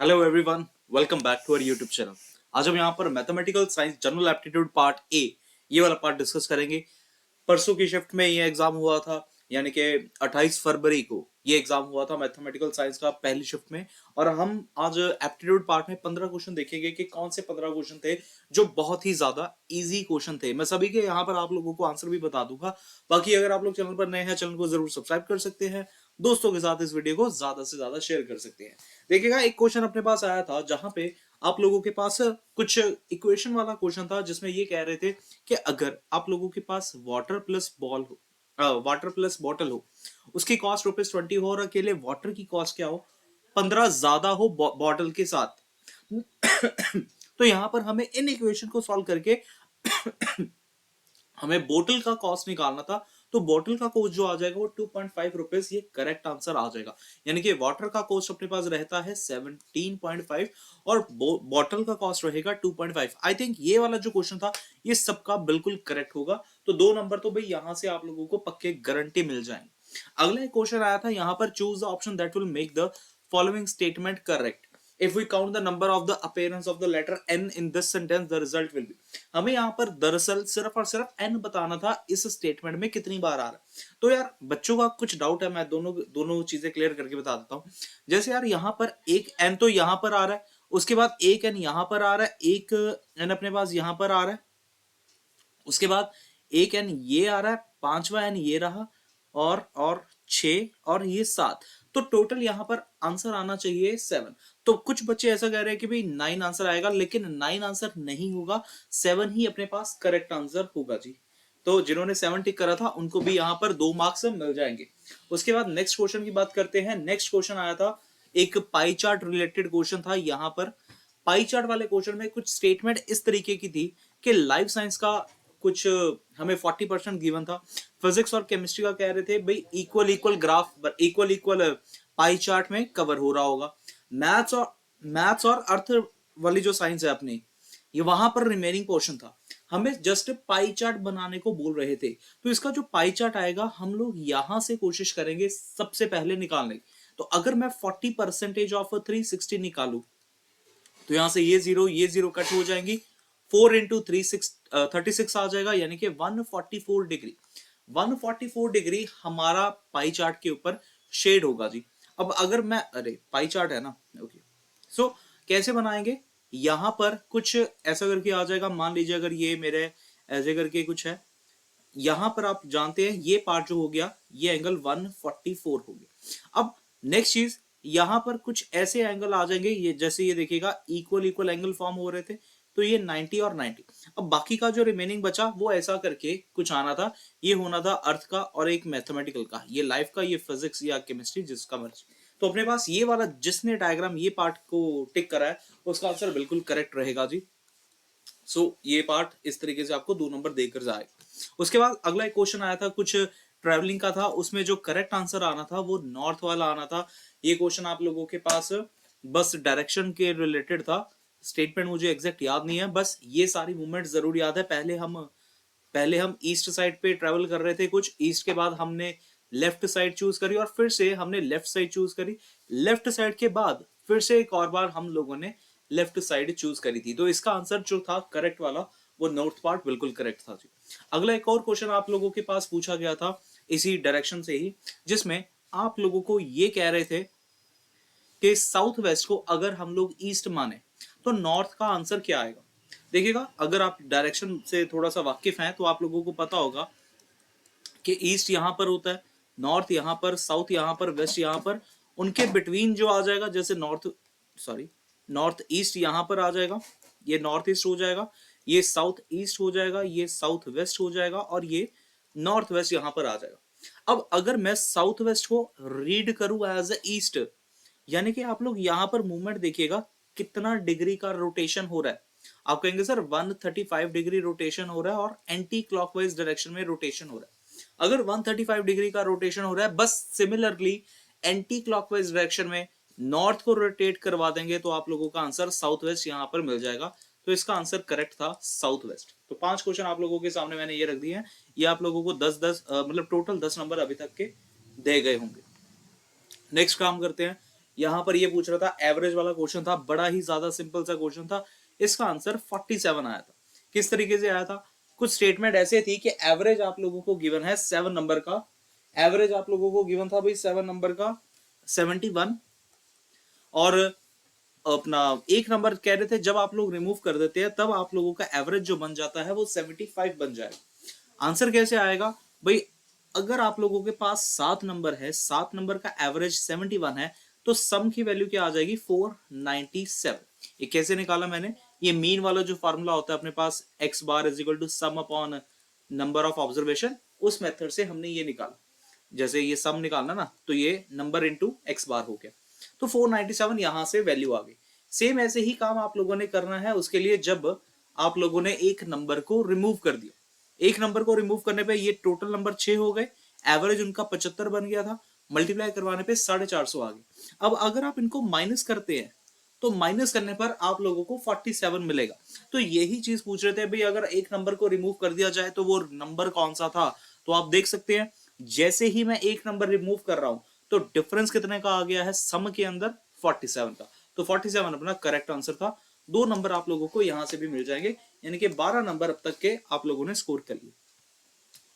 Hello everyone, welcome back to our YouTube channel. आज हम यहाँ पर mathematical science general aptitude part A ये वाला पार्ट डिस्कस करेंगे। परसों की शिफ्ट में ये एग्जाम हुआ था, यानी कि 28 फरवरी को ये एग्जाम हुआ था मैथमेटिकल साइंस का पहली शिफ्ट में। और हम आज एप्टीट्यूड पार्ट में 15 क्वेश्चन देखेंगे कि कौन से 15 क्वेश्चन थे जो बहुत ही ज्यादा इजी क्वेश्चन थे। मैं सभी के यहाँ पर आप लोगों को आंसर भी बता दूंगा। बाकी अगर आप लोग चैनल पर नए हैं, चैनल को जरूर सब्सक्राइब कर सकते हैं, दोस्तों के साथ इस वीडियो को ज्यादा से ज्यादा शेयर कर सकते हैं। देखिएगा, एक क्वेश्चन अपने पास आया था जहां पे आप लोगों के पास कुछ इक्वेशन वाला क्वेश्चन था, जिसमें ये कह रहे थे कि अगर आप लोगों के पास वाटर प्लस बॉल हो, वाटर प्लस बॉटल हो, उसकी कॉस्ट ₹20 हो और अकेले वाटर की कॉस्ट क्या हो, 15 ज्यादा हो बॉटल के साथ। तो यहां पर हमें इन इक्वेशन को सॉल्व करके हमें बोतल का कॉस्ट निकालना था। तो बोतल का कॉस्ट जो आ जाएगा वो ₹2.5, ये करेक्ट आंसर आ जाएगा। यानी कि वाटर का कॉस्ट अपने पास रहता है 17.5 और बोतल का कॉस्ट रहेगा 2.5। आई थिंक ये वाला जो क्वेश्चन था ये सबका बिल्कुल करेक्ट होगा। तो 2 नंबर तो भाई यहां से आप लोगों को पक्के गारंटी मिल जाएंगे। अगला एक क्वेश्चन आया था यहाँ पर, choose the option that will make the following statement correct. If we count the number of the appearance of the letter n in this sentence, the result will be। हमें यहाँ पर दरअसल सिर्फ और सिर्फ n बताना था इस स्टेटमेंट में कितनी बार आ रहा है। तो यार बच्चों का कुछ डाउट है, मैं दोनों चीजें क्लियर करके बता देता हूँ। जैसे यार यहाँ पर एक n तो यहाँ पर आ रहा है, उसके बाद एक n यहाँ पर आ रहा है, एक n अपने पास यहाँ पर आ रहा है, उसके बाद एक n ये आ रहा है, पांचवा n ये रहा, और 6 और ये 7। तो टोटल यहाँ पर आंसर आना चाहिए 7। तो कुछ बच्चे ऐसा कह रहे हैं कि भाई 9 आंसर आएगा, लेकिन 9 आंसर नहीं होगा, 7 ही अपने पास करेक्ट आंसर होगा जी। तो जिन्होंने 7 टिक करा था उनको भी यहाँ पर 2 मार्क्स मिल जाएंगे। उसके बाद नेक्स्ट क्वेश्चन की बात करते हैं। नेक्स्ट क्वेश्चन आया था, एक पाई चार्ट रिलेटेड क्वेश्चन था। यहाँ पर पाई चार्ट वाले क्वेश्चन में कुछ स्टेटमेंट इस तरीके की थी कि लाइफ साइंस का कुछ हमें 40% गिवन था, फिजिक्स और केमिस्ट्री का कह रहे थे भाई equal equal graph equal equal pie chart में कवर हो रहा होगा। मैथ्स और अर्थ वाली जो साइंस है अपनी, ये वहां पर रिमेनिंग पोर्शन था। हमें जस्ट पाई चार्ट बनाने को बोल रहे थे। तो इसका जो पाई चार्ट आएगा हम लोग यहां से कोशिश करेंगे सबसे पहले निकालने की। तो अगर मैं 40% ऑफ 360 निकालू तो यहां से ये जीरो कट हो जाएंगी, 4 इंटू 36 आ जाएगा, यानी कि 144 डिग्री। 144 डिग्री हमारा पाई चार्ट के ऊपर शेड होगा जी। अब अगर मैं, अरे पाई चार्ट है ना, ओके। सो कैसे बनाएंगे, यहां पर कुछ ऐसा करके आ जाएगा। मान लीजिए अगर ये मेरे ऐसे करके कुछ है, यहां पर आप जानते हैं ये पार्ट जो हो गया ये एंगल 144 हो गया। अब नेक्स्ट चीज, यहां पर कुछ ऐसे एंगल आ जाएंगे, ये जैसे ये देखिएगा इक्वल इक्वल एंगल फॉर्म हो रहे थे, तो ये 90 और 90। अब बाकी का जो रिमेनिंग बचा वो ऐसा करके कुछ आना था, ये होना था अर्थ का और एक मैथमेटिकल का, ये लाइफ का, ये फिजिक्स या केमिस्ट्री, जिसका मर्जी। तो अपने पास ये वाला जिसने डायग्राम ये पार्ट को टिक करा है उसका आंसर बिल्कुल करेक्ट रहेगा जी। सो ये पार्ट इस तरीके से आपको 2 नंबर देकर जाएगा। उसके बाद अगला एक क्वेश्चन आया था, कुछ ट्रैवलिंग का था, उसमें जो करेक्ट आंसर आना था वो नॉर्थ वाला आना था। ये क्वेश्चन आप लोगों के पास बस डायरेक्शन के रिलेटेड था। स्टेटमेंट मुझे एग्जैक्ट याद नहीं है, बस ये सारी मूवमेंट जरूर याद है। पहले हम ईस्ट साइड पे ट्रेवल कर रहे थे, कुछ ईस्ट के बाद हमने लेफ्ट साइड चूज करी और फिर से हमने लेफ्ट साइड चूज करी, लेफ्ट साइड के बाद फिर से एक और बार हम लोगों ने लेफ्ट साइड चूज करी थी। तो इसका आंसर जो था करेक्ट वाला वो नॉर्थ पार्ट बिल्कुल करेक्ट था जी। अगला एक और क्वेश्चन आप लोगों के पास पूछा गया था इसी डायरेक्शन से ही, जिसमें आप लोगों को ये कह रहे थे कि साउथ वेस्ट को अगर हम लोग ईस्ट माने तो नॉर्थ का आंसर क्या आएगा। देखिएगा, अगर आप डायरेक्शन से थोड़ा सा वाकिफ हैं तो आप लोगों को पता होगा कि ईस्ट यहां पर होता है, नॉर्थ यहां पर, साउथ यहां पर, वेस्ट यहां पर। उनके बिटवीन जो आ जाएगा, जैसे नॉर्थ ईस्ट यहां पर आ जाएगा, ये नॉर्थ ईस्ट हो जाएगा, ये साउथ ईस्ट हो जाएगा, ये साउथ वेस्ट हो जाएगा, और ये नॉर्थ वेस्ट यहां पर आ जाएगा। अब अगर मैं साउथ वेस्ट को रीड करूं एज ए ईस्ट, यानी कि आप लोग यहां पर मूवमेंट देखिएगा कितना डिग्री का रोटेशन हो रहा है। आप कहेंगे सर 135 डिग्री रोटेशन हो रहा है और एंटी क्लॉकवाइज डायरेक्शन में रोटेशन हो रहा है। अगर 135 डिग्री का रोटेशन हो रहा है, बस सिमिलरली एंटी क्लॉकवाइज डायरेक्शन में नॉर्थ को रोटेट करवा देंगे तो आप लोगों का आंसर साउथ वेस्ट यहां पर मिल जाएगा। तो इसका आंसर करेक्ट था साउथ वेस्ट। तो 5 क्वेश्चन आप लोगों के सामने मैंने ये रख दिए हैं, ये आप लोगों को 10-10 मतलब टोटल 10 नंबर अभी तक के दे गए होंगे। नेक्स्ट काम करते हैं, यहाँ पर ये पूछ रहा था, एवरेज वाला क्वेश्चन था, बड़ा ही ज्यादा सिंपल सा क्वेश्चन था, इसका आंसर 47 आया था। किस तरीके से आया था, कुछ स्टेटमेंट ऐसे थी कि एवरेज आप लोगों को गिवन है 7 नंबर का, एवरेज आप लोगों को गिवन था भाई 7 नंबर का 71, और अपना एक नंबर कह रहे थे जब आप लोग रिमूव कर देते हैं तब आप लोगों का एवरेज जो बन जाता है वो 75 बन जाएगा। आंसर कैसे आएगा भाई, अगर आप लोगों के पास 7 नंबर है, 7 नंबर का एवरेज 71 है, तो सम की वैल्यू क्या आ जाएगी 497। ये कैसे निकाला मैंने, ये मीन वाला जो फार्मूला होता है अपने पास, X bar is equal to sum upon number of observation, उस मेथड से हमने ये निकाला। जैसे ये सम निकालना ना, तो ये नंबर इंटू एक्स बार हो गया, तो 497 यहां से वैल्यू आ गई। सेम ऐसे ही काम आप लोगों ने करना है उसके लिए, जब आप लोगों ने एक नंबर को रिमूव कर दिया, एक नंबर को रिमूव करने पे ये टोटल नंबर 6 हो गए, एवरेज उनका 75 बन गया था, मल्टीप्लाई करवाने पे 450 आ गए। अब अगर आप इनको माइनस करते हैं तो माइनस करने पर आप लोगों को 47 मिलेगा। तो यही चीज पूछ रहे थे भाई, अगर एक नंबर को रिमूव कर दिया जाए तो वो नंबर कौन सा था, तो आप देख सकते हैं जैसे ही मैं एक नंबर रिमूव कर रहा हूं तो डिफरेंस कितने का आ गया है, सम के अंदर 47 का, तो 47 अपना करेक्ट आंसर था। 2 नंबर आप लोगों को यहां से भी मिल जाएंगे, यानी कि 12 नंबर अब तक के आप लोगों ने स्कोर कर लिए।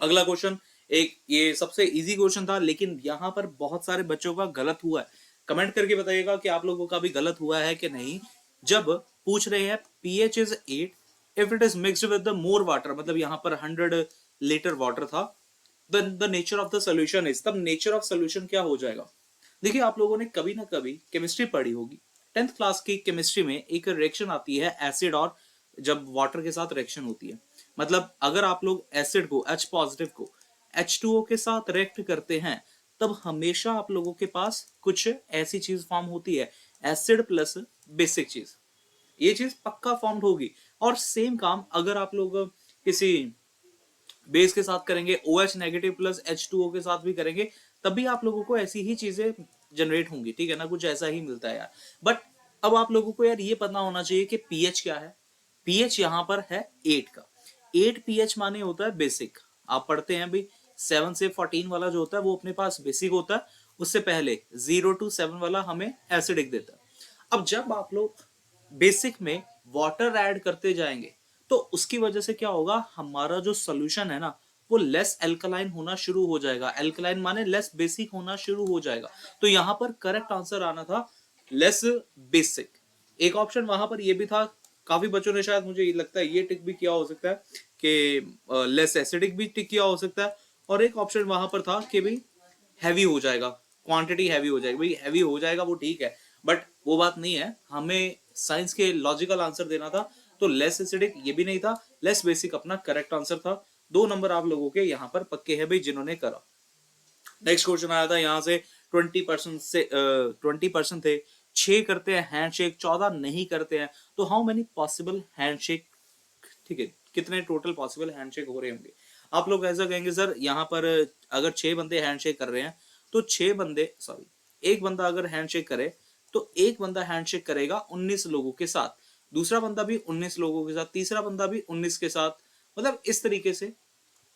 अगला क्वेश्चन, एक ये सबसे इजी क्वेश्चन था, लेकिन यहां पर बहुत सारे बच्चों का गलत हुआ है। कमेंट करके बताइएगा कि आप लोगों का भी गलत हुआ है कि नहीं। जब पूछ रहे हैं pH is 8 if it is mixed with the more water, मतलब यहां पर 100 लीटर वाटर था, the nature of the solution is, तब नेचर ऑफ सोल्यूशन क्या हो जाएगा। देखिए आप लोगों ने कभी ना कभी केमिस्ट्री पढ़ी होगी, 10th क्लास की केमिस्ट्री में एक रिएक्शन आती है एसिड और जब वाटर के साथ रिएक्शन होती है, मतलब अगर आप लोग एसिड को H पॉजिटिव को H2O के साथ रिएक्ट करते हैं तब हमेशा आप लोगों के पास कुछ ऐसी चीज फॉर्म होती है, एसिड प्लस बेसिक चीज, ये चीज पक्का फॉर्म होगी। और सेम काम अगर आप लोग किसी बेस के साथ करेंगे, OH नेगेटिव प्लस H2O के साथ भी करेंगे, तब भी आप लोगों को ऐसी ही चीजें जनरेट होंगी, ठीक है ना, कुछ ऐसा ही मिलता है यार। बट अब आप लोगों को यार ये पता होना चाहिए कि पीएच क्या है। पीएच यहाँ पर है 8 का, 8 पीएच माने होता है बेसिक। आप पढ़ते हैं भाई 7 से 14 वाला जो होता है वो अपने पास बेसिक होता है, उससे पहले 0 to 7 वाला हमें एसिडिक देता है। अब जब आप लोग बेसिक में वाटर ऐड करते जाएंगे तो उसकी वजह से क्या होगा, हमारा जो सोल्यूशन है ना वो लेस एल्कलाइन होना शुरू हो जाएगा, एल्कलाइन माने लेस बेसिक होना शुरू हो जाएगा। तो यहां पर करेक्ट आंसर आना था लेस बेसिक। एक ऑप्शन वहां पर ये भी था, काफी बच्चों ने शायद मुझे लगता है ये टिक भी किया हो सकता है कि लेस एसिडिक भी टिक किया हो सकता है, और एक ऑप्शन वहां पर था कि भाई हैवी हो जाएगा, क्वांटिटी हैवी हो जाएगी। भाई हैवी हो जाएगा वो ठीक है, बट वो बात नहीं है, हमें साइंस के लॉजिकल आंसर देना था। तो लेस एसिडिक ये भी नहीं था, लेस बेसिक अपना करेक्ट आंसर था। 2 नंबर आप लोगों के यहाँ पर पक्के हैं भाई जिन्होंने करा। नेक्स्ट क्वेश्चन आया था यहाँ से 20% से 20% थे, 6 करते हैं हैंडशेक, 14 नहीं करते हैं, तो हाउ मेनी पॉसिबल हैंडशेक, ठीक है, कितने टोटल पॉसिबल हैंडशेक हो रहे होंगे। आप लोग ऐसा कहेंगे सर यहाँ पर अगर 6 बंदे हैंडशेक कर रहे हैं तो 6 बंदे सॉरी एक बंदा अगर हैंडशेक करे तो एक बंदा हैंडशेक करेगा 19 लोगों के साथ, दूसरा बंदा भी 19 लोगों के साथ, तीसरा बंदा भी 19 के साथ, मतलब इस तरीके से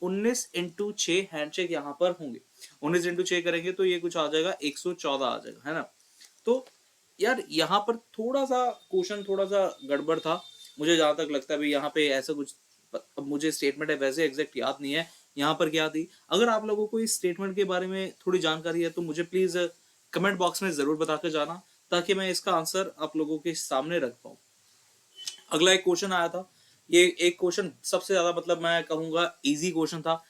19 इंटू 6 हैंडशेक यहाँ पर होंगे। 19 इंटू 6 करेंगे तो ये कुछ आ जाएगा 114 आ जाएगा, है ना। तो यार यहाँ पर थोड़ा सा क्वेश्चन थोड़ा सा गड़बड़ था, मुझे जहां तक लगता है भाई यहाँ पे ऐसा कुछ, अब मुझे स्टेटमेंट है वैसे एग्जैक्ट याद नहीं है यहाँ पर क्या थी। अगर आप लोगों को इस स्टेटमेंट के बारे में थोड़ी जानकारी है तो मुझे प्लीज कमेंट बॉक्स में जरूर बता के जाना, ताकि मैं इसका आंसर आप लोगों के सामने रख पाऊँ। अगला एक क्वेश्चन आया था, ये एक क्वेश्चन सबसे ज्यादा मतलब मैं कहूंगा इजी क्वेश्चन था।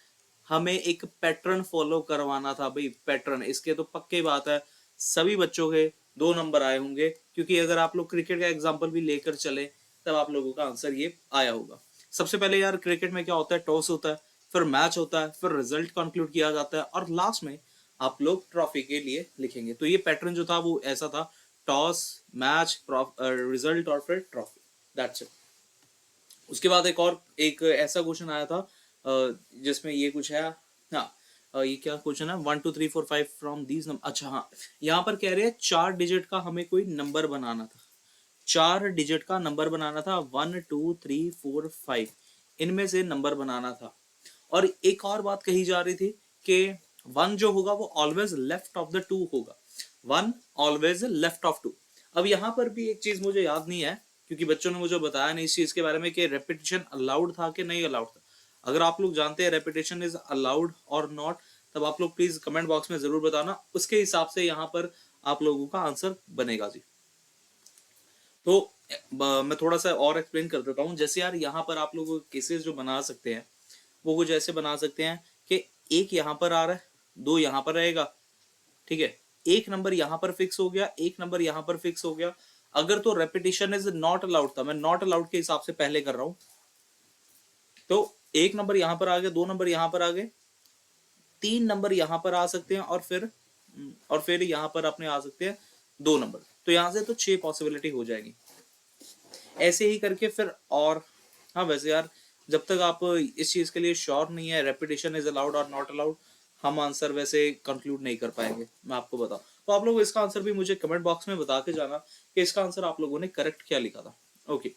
हमें एक पैटर्न फॉलो करवाना था भाई, पैटर्न, इसके तो पक्के बात है सभी बच्चों के 2 नंबर आए होंगे, क्योंकि अगर आप लोग क्रिकेट का एग्जांपल भी लेकर चले तब आप लोगों का आंसर ये आया होगा। सबसे पहले यार क्रिकेट में क्या होता है, टॉस होता है, फिर मैच होता है, फिर रिजल्ट कंक्लूड किया जाता है, और लास्ट में आप लोग ट्रॉफी के लिए लिखेंगे। तो ये पैटर्न जो था वो ऐसा था, टॉस, मैच, रिजल्ट और फिर ट्रॉफी, दैट्स इट। उसके बाद एक ऐसा क्वेश्चन आया था जिसमें ये कुछ है, हाँ ये क्या क्वेश्चन है, 1 2 3 4 5 फ्रॉम दीज नंबर, अच्छा हाँ, यहाँ पर कह रहे हैं 4 डिजिट का हमें कोई नंबर बनाना था, 4 डिजिट का नंबर बनाना था, 1 2 3 4 5 इनमें से नंबर बनाना था। और एक और बात कही जा रही थी कि 1 जो होगा वो ऑलवेज लेफ्ट ऑफ द 2 होगा। 1 ऑलवेज लेफ्ट ऑफ 2। अब यहाँ पर भी एक चीज मुझे याद नहीं है, क्योंकि बच्चों ने मुझे बताया नहीं इस चीज के बारे में कि रेपिटेशन अलाउड था कि नहीं अलाउड था। अगर आप लोग जानते हैं रेपिटेशन इज अलाउड और नॉट, तब आप लोग प्लीज कमेंट बॉक्स में जरूर बताना, उसके हिसाब से यहाँ पर आप लोगों का आंसर बनेगा जी। तो मैं थोड़ा सा और एक्सप्लेन कर देता हूँ। जैसे यार यहाँ पर आप लोग केसेस जो बना सकते हैं वो कुछ ऐसे बना सकते हैं कि एक यहाँ पर आ रहा है, दो यहाँ पर रहेगा, ठीक है, एक नंबर यहाँ पर फिक्स हो गया, एक नंबर यहाँ पर फिक्स हो गया। अगर तो रेपिटेशन इज नॉट अलाउड था, मैं नॉट अलाउड के हिसाब से पहले कर रहा हूं, तो एक नंबर यहाँ पर आ गया, दो नंबर यहाँ पर आ गए, तीन नंबर यहाँ पर आ सकते हैं, और फिर यहाँ पर अपने आ सकते हैं दो नंबर। तो यहाँ से तो 6 पॉसिबिलिटी हो जाएगी। ऐसे ही करके फिर और हाँ, वैसे यार जब तक आप इस चीज के लिए श्योर नहीं है रेपिटेशन इज अलाउड और नॉट अलाउड, हम आंसर वैसे कंक्लूड नहीं कर पाएंगे, मैं आपको बताऊं। तो आप लोग इसका आंसर भी मुझे कमेंट बॉक्स में बता के जाना कि इसका आंसर आप लोगों ने करेक्ट क्या लिखा था। ओके,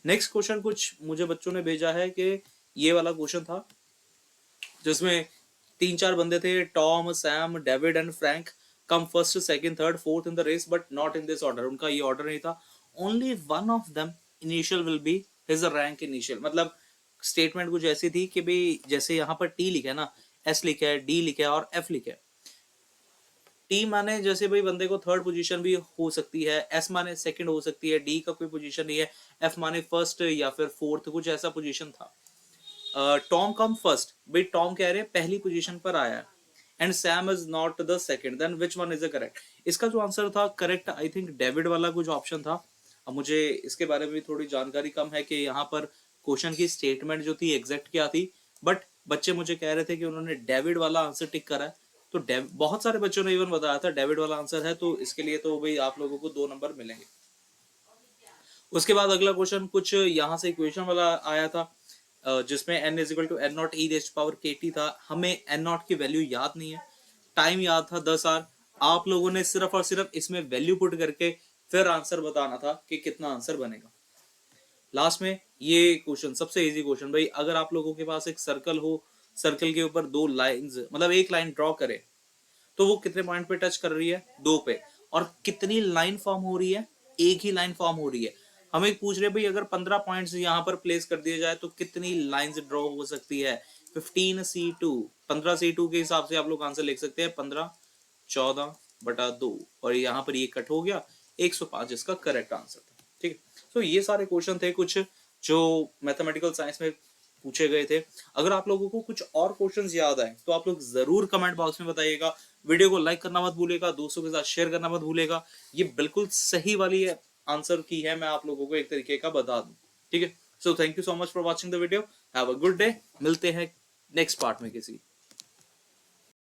नेक्स्ट क्वेश्चन कुछ मुझे बच्चों ने भेजा है कि ये वाला क्वेश्चन था जिसमें 3-4 बंदे थे, Tom, Sam, David and Frank come first, second, third, fourth in the race but not in this order. उनका ये ऑर्डर नहीं था। Only one of them initial will be his rank initial. मतलब स्टेटमेंट कुछ ऐसी थी कि भाई जैसे यहाँ पर टी लिखा है ना, एस लिखा है, डी लिखा है और एफ लिखा है। टी माने जैसे भाई बंदे को थर्ड पोजीशन भी हो सकती है, एस माने सेकंड हो सकती है, डी का कोई पोजीशन नहीं है, एफ माने फर्स्ट या फिर फोर्थ, कुछ ऐसा पोजीशन था। टॉम कम फर्स्ट, भाई टॉम कह रहे हैं पहली पोजीशन पर आया है, and Sam is not the second, then which one is the correct. इसका जो आंसर था करेक्ट, आई थिंक डेविड वाला कुछ ऑप्शन था। अब मुझे इसके बारे में भी थोड़ी जानकारी कम है कि यहाँ पर क्वेश्चन की स्टेटमेंट जो थी एग्जैक्ट क्या थी, बट बच्चे मुझे कह रहे थे कि उन्होंने डेविड वाला आंसर टिक करा है। तो बहुत सारे बच्चों ने इवन बताया था डेविड वाला आंसर है, तो इसके लिए तो भाई आप लोगों को 2 नंबर मिलेंगे। उसके बाद अगला क्वेश्चन कुछ यहाँ से इक्वेशन वाला आया था, जिसमें n is equal to N naught e raised power के टी था। हमें एन नॉट की वैल्यू याद नहीं है, टाइम याद था 10 आवर। आप लोगों ने सिर्फ और सिर्फ इसमें वैल्यू पुट करके फिर आंसर बताना था कि कितना आंसर बनेगा। लास्ट में ये क्वेश्चन सबसे इजी क्वेश्चन भाई, अगर आप लोगों के पास एक सर्कल हो, सर्कल के ऊपर 2 लाइंस, मतलब एक लाइन ड्रॉ करे, तो वो कितने पॉइंट पे टच कर रही है, 2 पे, और कितनी लाइन फॉर्म हो रही है, एक ही लाइन फॉर्म हो रही है। हमें पूछ रहे भाई अगर 15 पॉइंट्स यहाँ पर प्लेस कर दिए जाए तो कितनी लाइंस ड्रॉ हो सकती है। 15c2, 15c2 के हिसाब से आप लोग आंसर लिख सकते हैं 15 14/2, और यहाँ पर ये कट हो गया 105 इसका करेक्ट आंसर था। ठीक है, तो ये सारे क्वेश्चन थे कुछ जो मैथमेटिकल साइंस में पूछे गए थे। अगर आप लोगों को कुछ और क्वेश्चंस याद आए तो आप लोग जरूर कमेंट बॉक्स में बताइएगा। वीडियो को लाइक करना मत भूलिएगा, दोस्तों के साथ शेयर करना मत भूलिएगा। ये बिल्कुल सही वाली आंसर की है, मैं आप लोगों को एक तरीके का बता दूं। ठीक है, so thank you so much for watching the video, have a good day. मिलते हैं नेक्स्ट पार्ट में किसी